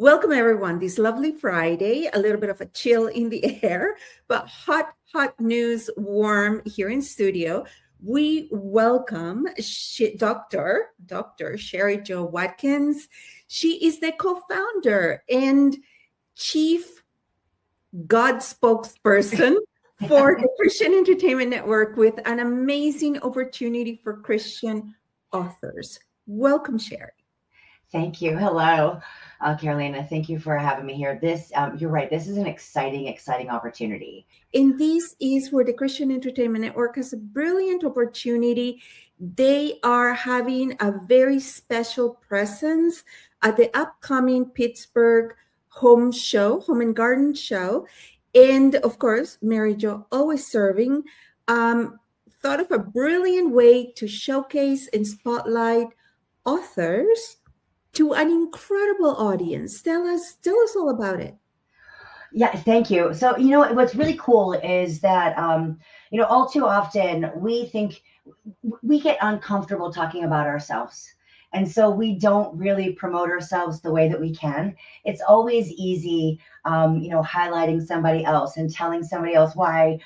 Welcome, everyone. This lovely Friday, a little bit of a chill in the air, but hot, hot news, warm here in studio. We welcome Dr. Shari Jo Watkins. She is the co-founder and chief God spokesperson for the Christian Entertainment Network with an amazing opportunity for Christian authors. Welcome, Shari. Thank you. Hello, Carolina. Thank you for having me here. You're right. This is an exciting opportunity. And this is where the Christian Entertainment Network has a brilliant opportunity. They are having a very special presence at the upcoming Pittsburgh home and garden show. And of course, Mary Jo, always serving, thought of a brilliant way to showcase and spotlight authors to an incredible audience. Tell us all about it. Yeah, thank you. So, what's really cool is that, all too often we think we get uncomfortable talking about ourselves. And so we don't really promote ourselves the way that we can. It's always easy, highlighting somebody else and telling somebody else why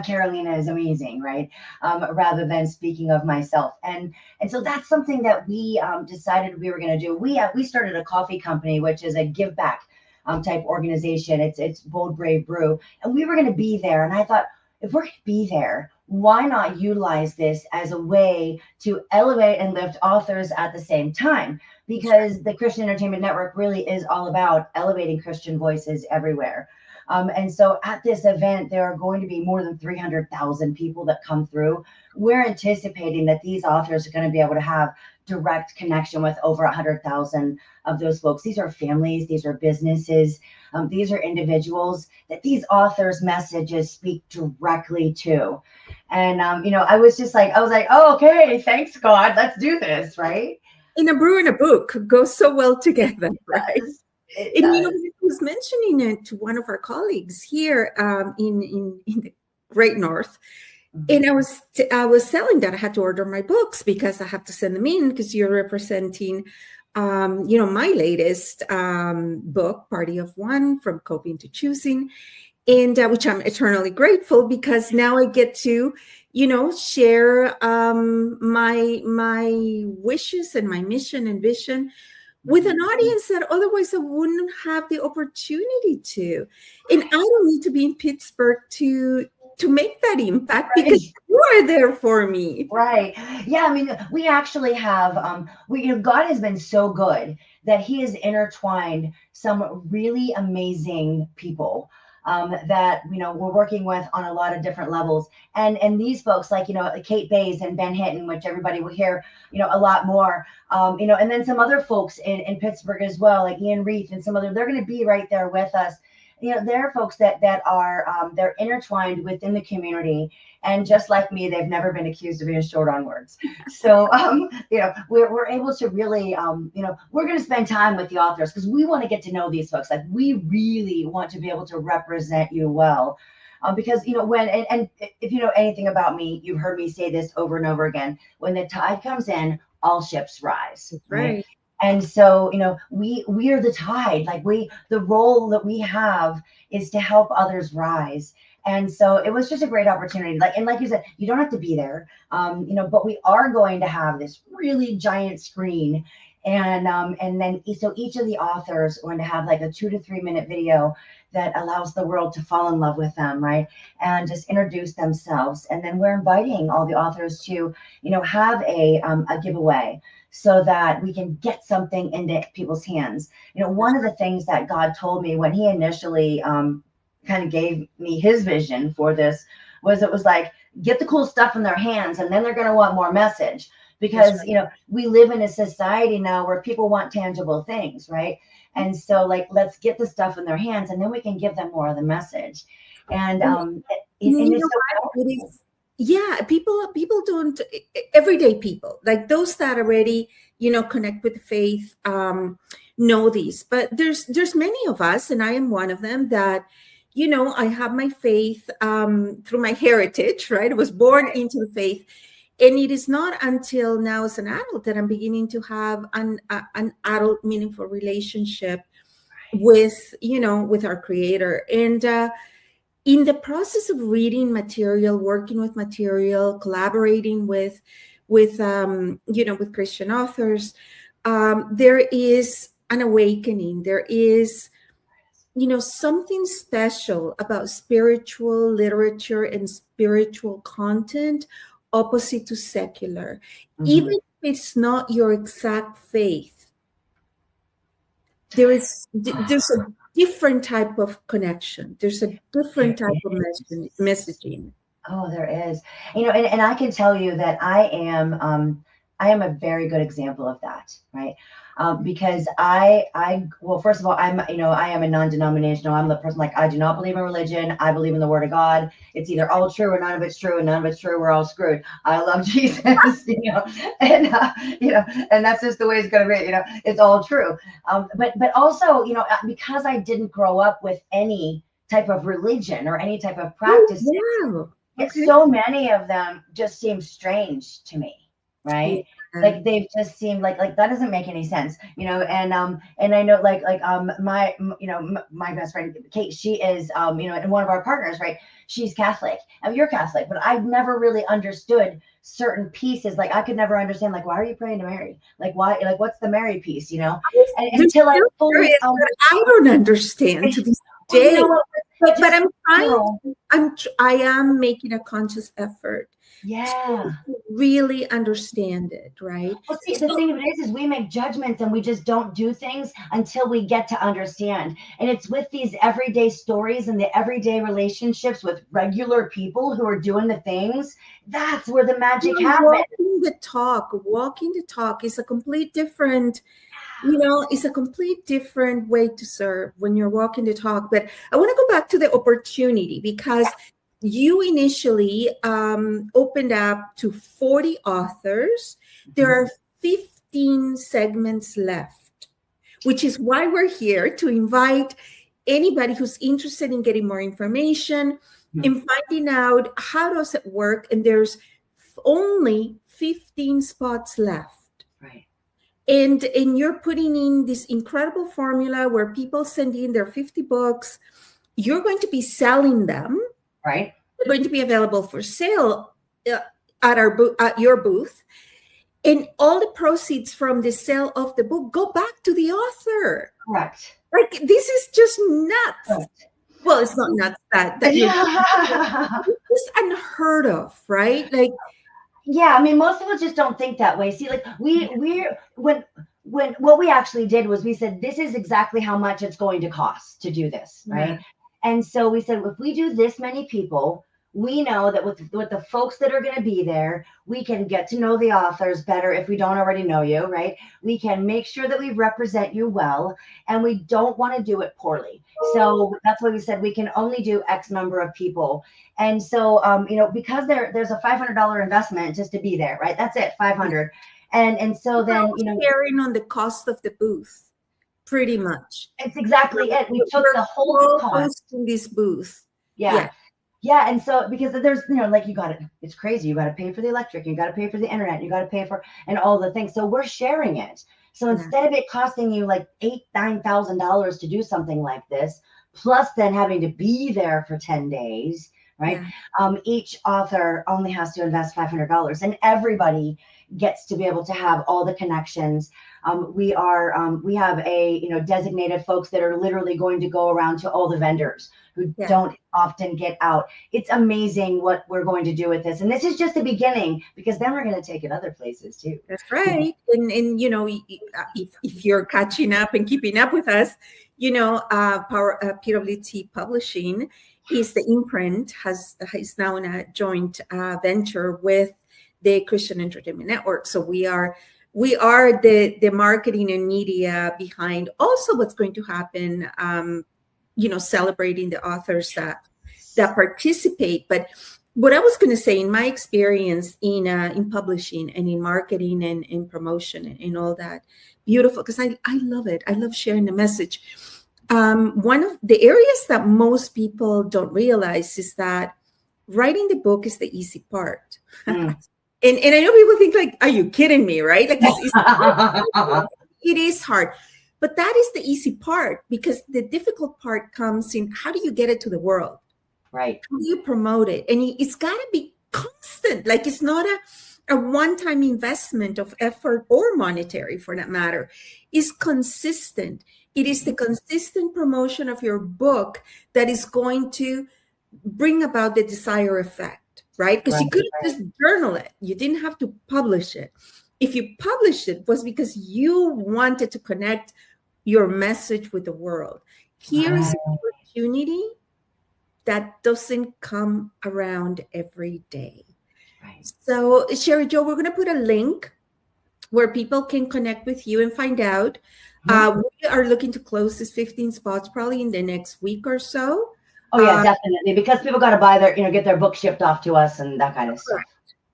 Carolina is amazing, right? Rather than speaking of myself. And so that's something that we decided we were going to do. We started a coffee company, which is a give back type organization. It's Bold Brave Brew. And we were going to be there. And I thought, if we're going to be there, why not utilize this as a way to elevate and lift authors at the same time? Because the Christian Entertainment Network really is all about elevating Christian voices everywhere. And so at this event, there are going to be more than 300,000 people that come through. We're anticipating that these authors are going to be able to have direct connection with over 100,000 of those folks. These are families, these are businesses, these are individuals that these authors' messages speak directly to. And, I was like, oh, okay, thanks God, let's do this, right? And a brew and a book go so well together, right? And I was mentioning it to one of our colleagues here in the Great North. And I was telling that I had to order my books because I have to send them in because you're representing, my latest book, Party of One, From Coping to Choosing, and which I'm eternally grateful because now I get to, share my wishes and my mission and vision with an audience that otherwise I wouldn't have the opportunity to. And I don't need to be in Pittsburgh to make that impact because you are there for me. Right. Yeah. I mean, we actually have, God has been so good that he has intertwined some really amazing people that, we're working with on a lot of different levels. And these folks like, Kate Bays and Ben Hinton, which everybody will hear, a lot more, and then some other folks in Pittsburgh as well, like Ian Reith and some other, they're going to be right there with us. There are folks that are they're intertwined within the community, and just like me, they've never been accused of being short on words. So we're able to really we're going to spend time with the authors because we want to get to know these folks. Like we really want to be able to represent you well, because when and if you know anything about me, you've heard me say this over and over again. When the tide comes in, all ships rise. Right. And so, we are the tide. Like the role that we have is to help others rise. And so it was just a great opportunity. Like you said, you don't have to be there, but we are going to have this really giant screen. And then so each of the authors are going to have like a 2 to 3 minute video that allows the world to fall in love with them, right? And just introduce themselves. And then we're inviting all the authors to, have a giveaway, so that we can get something into people's hands. One of the things that God told me when he initially kind of gave me his vision for this was it was like, get the cool stuff in their hands and then they're going to want more message. Because, we live in a society now where people want tangible things, right? And so let's get the stuff in their hands and then we can give them more of the message. And yeah, people don't, everyday people, like those that already, connect with the faith, know these. But there's many of us, and I am one of them, that, I have my faith through my heritage, right? I was born into the faith. And it is not until now as an adult that I'm beginning to have an adult meaningful relationship with, with our creator. And in the process of reading material, working with material, collaborating with with Christian authors, there is an awakening. There is, something special about spiritual literature and spiritual content opposite to secular. Even if it's not your exact faith, there's a different type of connection. There's a different type of messaging. Oh, there is. And I can tell you that I am a very good example of that, right? Because well, first of all, I am a non-denominational. I'm the person, like, I do not believe in religion. I believe in the word of God. It's either all true or none of it's true, and none of it's true. We're all screwed. I love Jesus, and and that's just the way it's going to be. It's all true. But also, because I didn't grow up with any type of religion or any type of practice. Wow. Okay. So many of them just seem strange to me, right? Yeah. Like they've just seemed like that doesn't make any sense, and I know my best friend Kate, she is and one of our partners, right? She's Catholic. You're Catholic, but I've never really understood certain pieces. Like I could never understand, like, why are you praying to Mary? Like why? Like what's the Mary piece? And until I fully, I don't understand to this day. But I'm trying. I am making a conscious effort. Yeah. To really understand it, right? Well, see, the thing of it is we make judgments and we just don't do things until we get to understand. And it's with these everyday stories and the everyday relationships with regular people who are doing the things. That's where the magic happens. Walking the talk is a complete different. It's a complete different way to serve when you're walking the talk. But I want to go back to the opportunity, because you initially opened up to 40 authors. There are 15 segments left, which is why we're here, to invite anybody who's interested in getting more information and finding out how does it work. And there's only 15 spots left. Right. And you're putting in this incredible formula where people send in their 50 books. You're going to be selling them. Right. They're going to be available for sale at your booth. And all the proceeds from the sale of the book go back to the author. Correct. Like, this is just nuts. Correct. Well, it's not nuts that it's unheard of, right? Like, yeah, I mean, most people just don't think that way. See, like when what we actually did was we said, this is exactly how much it's going to cost to do this, right? Yeah. And so we said, if we do this many people, we know that with the folks that are going to be there, we can get to know the authors better if we don't already know you, right? We can make sure that we represent you well, and we don't want to do it poorly. So that's why we said we can only do X number of people. And so, because there's a $500 investment just to be there, right? That's it, $500. And so then, sharing on the cost of the booth, pretty much. It's exactly it. We took the whole cost in this booth. Yeah. Yeah, and so because there's, like it's crazy. You got to pay for the electric, you got to pay for the internet, you got to pay for, and all the things. So we're sharing it. So instead of it costing you like $8,000-9,000 to do something like this, plus then having to be there for 10 days, right? Yeah. Each author only has to invest $500, and everybody gets to be able to have all the connections. We have a designated folks that are literally going to go around to all the vendors who don't often get out. It's amazing what we're going to do with this, and this is just the beginning, because then we're going to take it other places too. That's right. And if you're catching up and keeping up with us, PWT Publishing is the imprint is now in a joint venture with the Christian Entertainment Network. So we are the marketing and media behind also what's going to happen, celebrating the authors that participate. But what I was going to say, in my experience in publishing and in marketing and in promotion and all that, beautiful, because I love it. I love sharing the message. One of the areas that most people don't realize is that writing the book is the easy part. And I know people think like, are you kidding me? Right? Like it is hard. But that is the easy part, because the difficult part comes in how do you get it to the world? Right. How do you promote it? And it's got to be constant. Like it's not a one-time investment of effort or monetary for that matter. It's consistent. It is the consistent promotion of your book that is going to bring about the desired effect, right? Because you couldn't just journal it. You didn't have to publish it. If you published it, was because you wanted to connect your message with the world. Here is an opportunity that doesn't come around every day. Right. So, Shari Jo, we're going to put a link where people can connect with you and find out. We are looking to close this 15 spots probably in the next week or so. Oh yeah, definitely, because people got to buy their, get their book shipped off to us and that kind of stuff.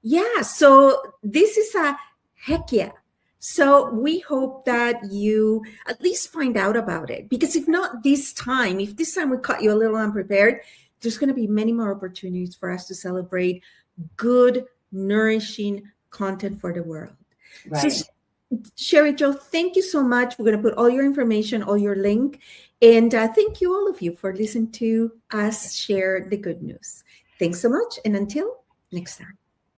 Yeah, so this is a heck yeah. So we hope that you at least find out about it, because if this time we caught you a little unprepared, there's going to be many more opportunities for us to celebrate good, nourishing content for the world. Right. So Shari Jo, thank you so much. We're going to put all your information, all your link, and thank you all of you for listening to us share the good news. Thanks so much, and until next time.